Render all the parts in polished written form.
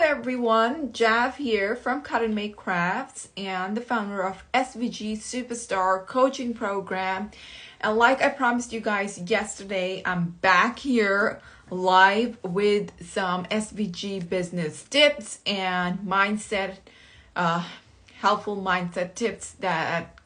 everyone, Jav here from Cut and Make Crafts and the founder of SVG Superstar Coaching Program. And like I promised you guys yesterday, I'm back here live with some SVG business tips and mindset, helpful mindset tips that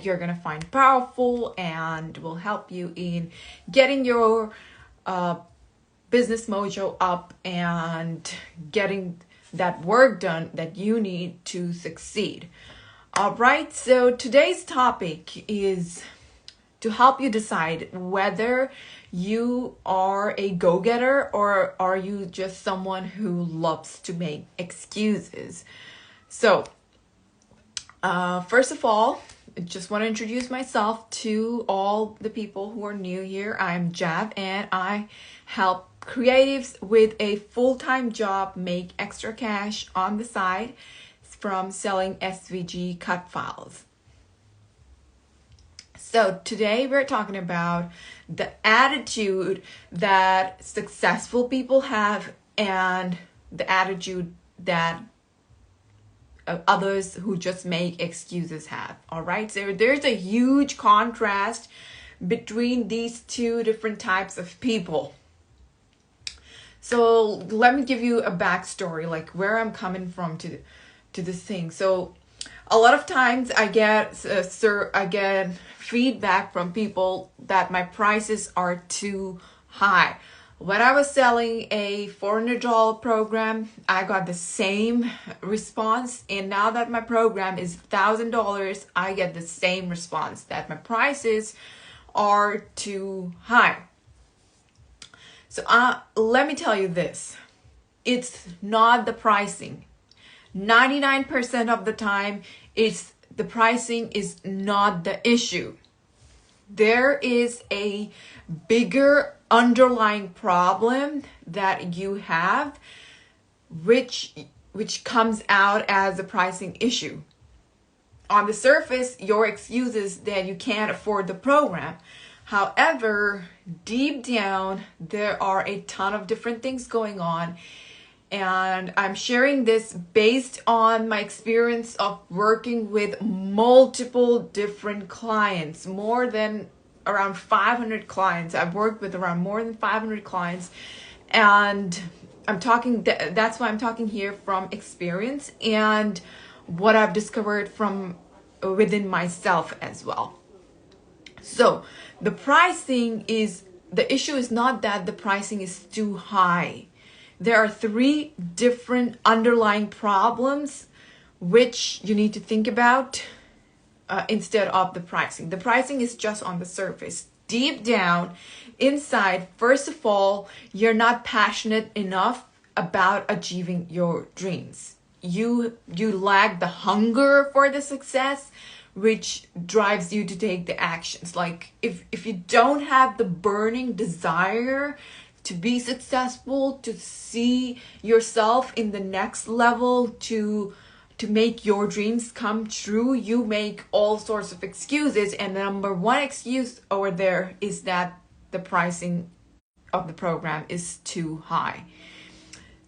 you're gonna find powerful and will help you in getting your business mojo up and getting that work done that you need to succeed. All right, so today's topic is to help you decide whether you are a go-getter or are you just someone who loves to make excuses. So first of all, I just want to introduce myself to all the people who are new here. I'm Jav and I help creatives with a full-time job make extra cash on the side from selling SVG cut files. So today we're talking about the attitude that successful people have and the attitude that others who just make excuses have. All right, so there's a huge contrast between these two different types of people. So let me give you a backstory, like where I'm coming from to this thing. So a lot of times I get feedback from people that my prices are too high. When I was selling a $400 program, I got the same response. And now that my program is $1,000, I get the same response that my prices are too high. So let me tell you this. It's not the pricing. 99% of the time, the pricing is not the issue. There is a bigger underlying problem that you have, which comes out as a pricing issue. On the surface, your excuse is that you can't afford the program. However, deep down, there are a ton of different things going on. And I'm sharing this based on my experience of working with multiple different clients, more than around 500 clients. I've worked with around more than 500 clients. And that's why I'm talking here from experience and what I've discovered from within myself as well. So the issue is not that the pricing is too high. There are 3 different underlying problems which you need to think about instead of the pricing. The pricing is just on the surface. Deep down, inside, first of all, you're not passionate enough about achieving your dreams. You lack the hunger for the success, which drives you to take the actions. Like if you don't have the burning desire to be successful, to see yourself in the next level, to make your dreams come true, you make all sorts of excuses. And the number one excuse over there is that the pricing of the program is too high.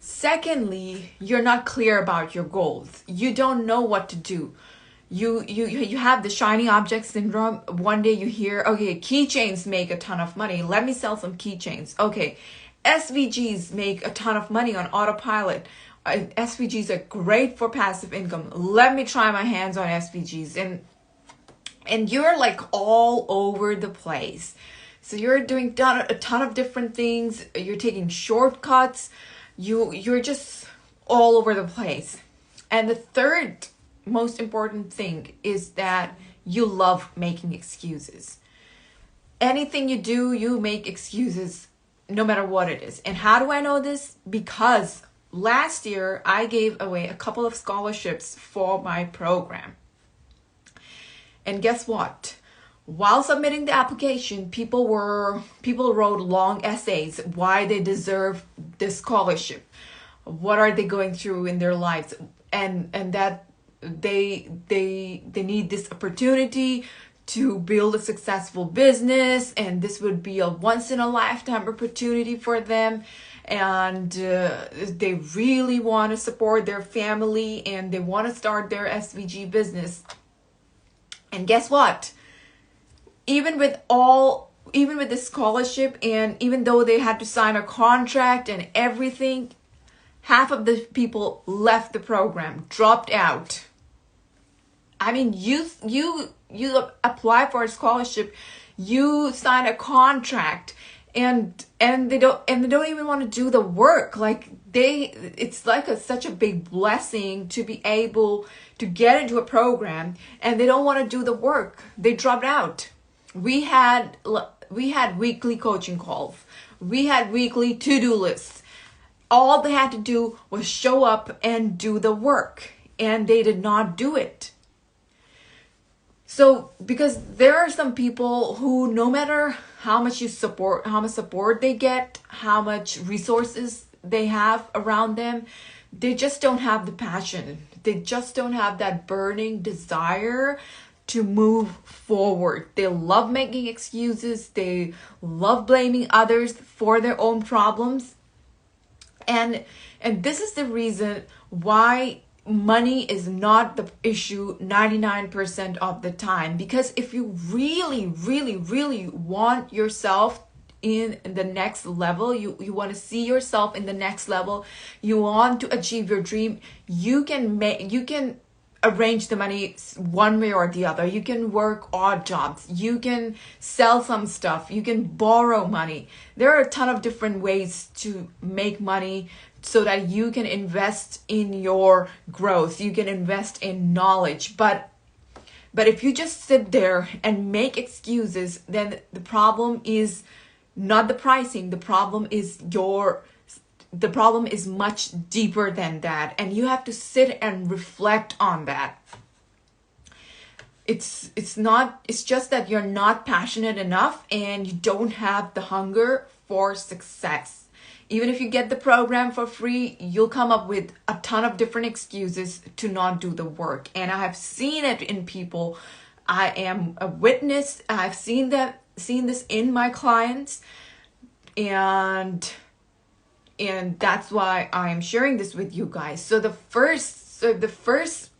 Secondly, you're not clear about your goals. You don't know what to do. You have the shiny object syndrome. One day you hear, okay, keychains make a ton of money. Let me sell some keychains. Okay, SVGs make a ton of money on autopilot. SVGs are great for passive income. Let me try my hands on SVGs. And you're like all over the place. So you're doing a ton of different things. You're taking shortcuts. You're just all over the place. And the third most important thing is that you love making excuses. Anything you do, you make excuses no matter what it is. And how do I know this? Because last year I gave away a couple of scholarships for my program. And guess what? While submitting the application, people wrote long essays why they deserve this scholarship. What are they going through in their lives? And that they need this opportunity to build a successful business, and this would be a once in a lifetime opportunity for them. and they really want to support their family and they want to start their SVG business. And guess what? Even with the scholarship, and even though they had to sign a contract and everything, half of the people left the program, dropped out. I mean, you apply for a scholarship, you sign a contract, and they don't even want to do the work. Like it's like such a big blessing to be able to get into a program, and they don't want to do the work. They dropped out. We had weekly coaching calls. We had weekly to-do lists. All they had to do was show up and do the work, and they did not do it. So, because there are some people who, no matter how much support they get, how much resources they have around them, they just don't have the passion. They just don't have that burning desire to move forward. They love making excuses. They love blaming others for their own problems. And this is the reason why money is not the issue 99% of the time. Because if you really, really, really want yourself in the next level, you want to see yourself in the next level, you want to achieve your dream, you can arrange the money one way or the other. You can work odd jobs. You can sell some stuff. You can borrow money. There are a ton of different ways to make money so that you can invest in your growth. You can invest in knowledge. But if you just sit there and make excuses, then the problem is not the pricing. The problem is much deeper than that, and you have to sit and reflect on that. It's just that you're not passionate enough and you don't have the hunger for success. Even if you get the program for free, you'll come up with a ton of different excuses to not do the work. And I have seen it in people. I am a witness. I've seen this in my clients, and that's why I am sharing this with you guys. So if the first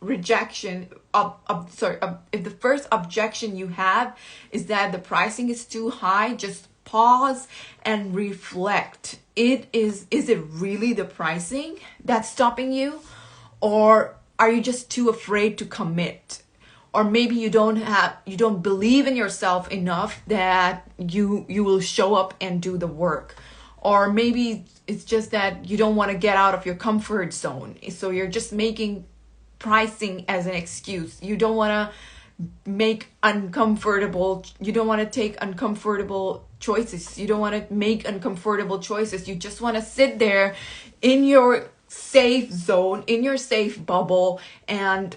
objection you have is that the pricing is too high, just pause and reflect. Is it really the pricing that's stopping you, or are you just too afraid to commit? Or maybe you don't believe in yourself enough that you will show up and do the work. Or maybe it's just that you don't want to get out of your comfort zone. So you're just making pricing as an excuse. You don't want to you don't want to take uncomfortable choices. You don't want to make uncomfortable choices. You just want to sit there in your safe zone, in your safe bubble, and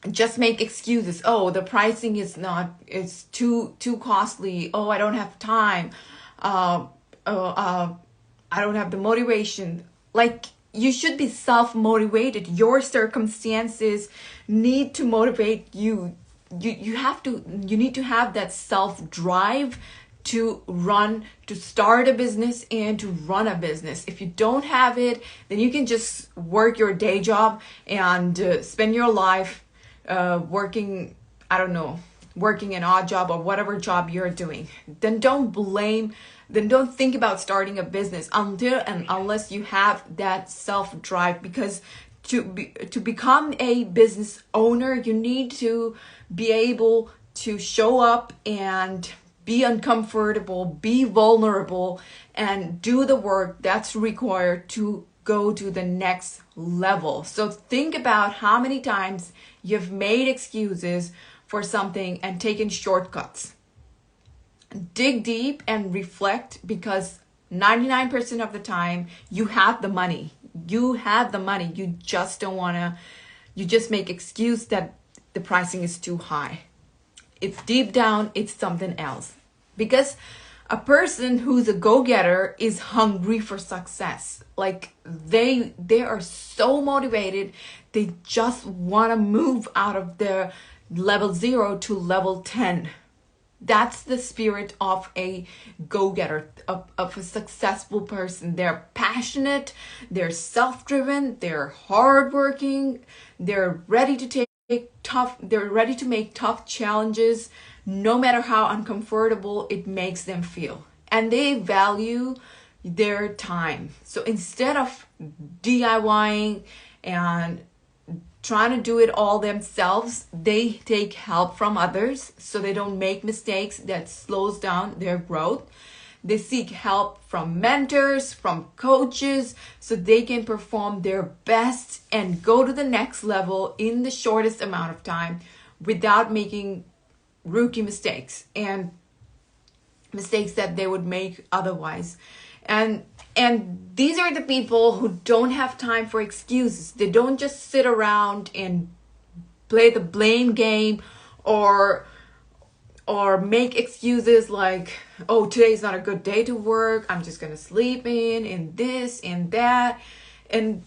just make excuses. Oh, the pricing it's too costly. Oh, I don't have time. I don't have the motivation. Like, you should be self-motivated. Your circumstances need to motivate you. You need to have that self-drive to start a business and to run a business. If you don't have it, then you can just work your day job and spend your life working an odd job or whatever job you're doing. Then don't think about starting a business until and unless you have that self-drive. Because to become a business owner, you need to be able to show up and be uncomfortable, be vulnerable, and do the work that's required to go to the next level. So think about how many times you've made excuses for something and taken shortcuts. Dig deep and reflect, because 99% of the time you have the money. You just don't want to, you just make excuse that the pricing is too high. It's deep down, it's something else. Because a person who's a go-getter is hungry for success. Like, they are so motivated. They just want to move out of their level 0 to level 10. That's the spirit of a go-getter, of a successful person. They're passionate, they're self-driven, they're hardworking, they're ready to they're ready to make tough challenges, no matter how uncomfortable it makes them feel. And they value their time. So instead of DIYing and trying to do it all themselves, they take help from others so they don't make mistakes that slows down their growth. They seek help from mentors, from coaches, so they can perform their best and go to the next level in the shortest amount of time without making rookie mistakes and mistakes that they would make otherwise. And these are the people who don't have time for excuses. They don't just sit around and play the blame game or make excuses like, oh, today's not a good day to work, I'm just gonna sleep in this and that. And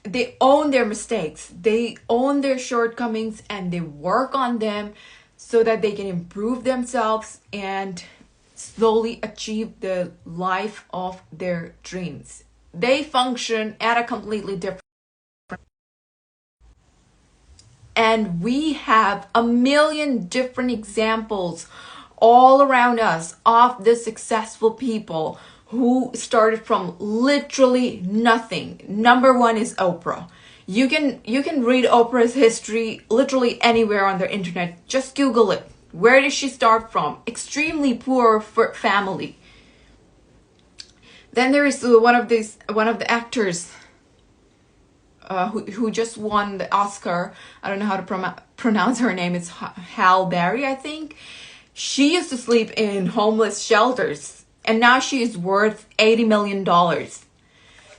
they own their mistakes, they own their shortcomings, and they work on them so that they can improve themselves and slowly achieve the life of their dreams. They function at a completely different. And we have a million different examples all around us of the successful people who started from literally nothing. Number one is Oprah. You can read Oprah's history literally anywhere on the internet. Just Google it. Where did she start from? Extremely poor family. Then there is one of the actors who just won the Oscar. I don't know how to pronounce her name. It's Halle Berry, I think. She used to sleep in homeless shelters, and now she is worth $80 million.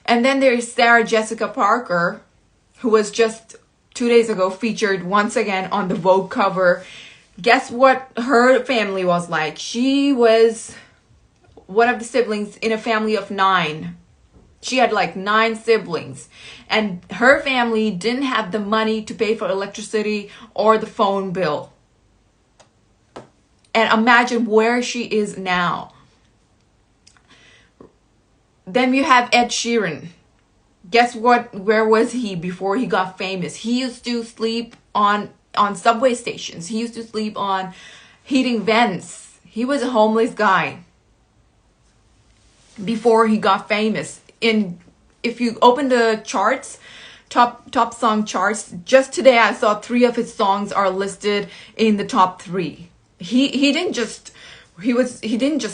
And then there's Sarah Jessica Parker, who was just 2 days ago featured once again on the Vogue cover. Guess what her family was like? She was one of the siblings in a family of 9. She had like 9 siblings, and her family didn't have the money to pay for electricity or the phone bill. And imagine where she is now. Then you have Ed Sheeran. Guess what? Where was he before he got famous? He used to sleep on subway stations. He used to sleep on heating vents. He was a homeless guy before he got famous. If you open the charts, top song charts, just today I saw 3 of his songs are listed in the top 3. He didn't just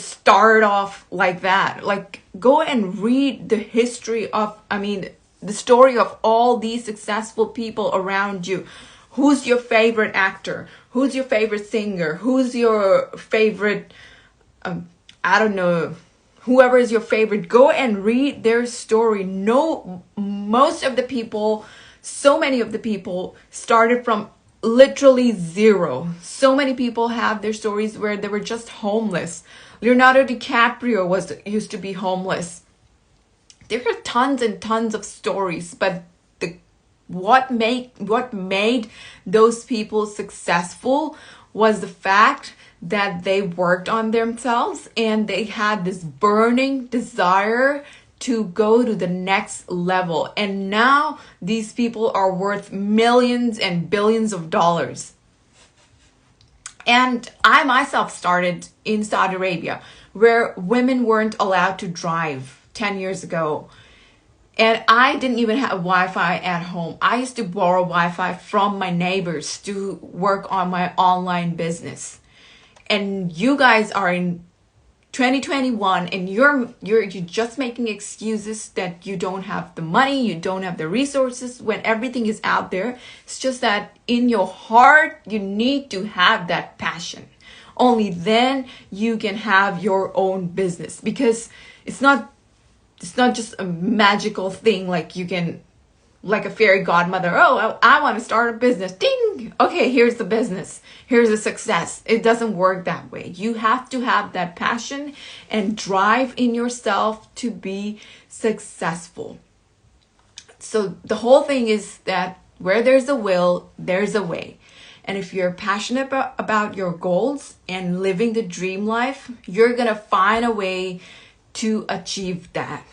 start off like that. Like, go and read the history of, the story of all these successful people around you. Who's your favorite actor? Who's your favorite singer? Who's your favorite, I don't know, whoever is your favorite? Go and read their story. No, most of the people, so many of the people started from literally zero. So many people have their stories where they were just homeless. Leonardo DiCaprio used to be homeless. There are tons and tons of stories, but what made those people successful was the fact that they worked on themselves and they had this burning desire to go to the next level. And now these people are worth millions and billions of dollars. And I myself started in Saudi Arabia, where women weren't allowed to drive 10 years ago. And I didn't even have Wi-Fi at home. I used to borrow Wi-Fi from my neighbors to work on my online business. And you guys are in 2021 and you're just making excuses that you don't have the money, you don't have the resources, when everything is out there. It's just that in your heart, you need to have that passion. Only then you can have your own business, because it's not just a magical thing like you can, like a fairy godmother. Oh, I want to start a business. Ding! Okay, here's the business. Here's the success. It doesn't work that way. You have to have that passion and drive in yourself to be successful. So the whole thing is that where there's a will, there's a way. And if you're passionate about your goals and living the dream life, you're gonna find a way to achieve that.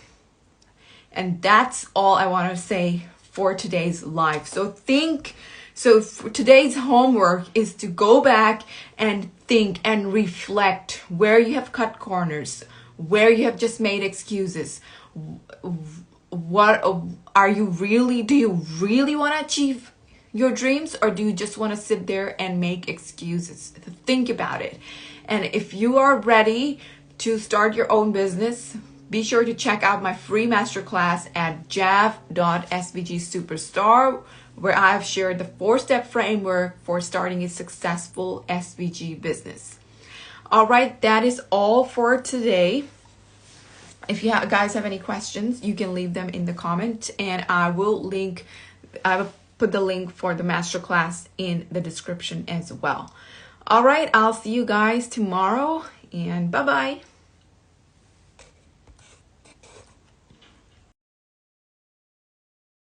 And that's all I want to say for today's live. So for today's homework is to go back and think and reflect where you have cut corners, where you have just made excuses. What are you really, do you really want to achieve your dreams, or do you just want to sit there and make excuses? Think about it. And if you are ready to start your own business, be sure to check out my free masterclass at jav.svgsuperstar, where I've shared the 4-step framework for starting a successful SVG business. All right, that is all for today. If you guys have any questions, you can leave them in the comment, and I will put the link for the masterclass in the description as well. All right, I'll see you guys tomorrow, and bye-bye.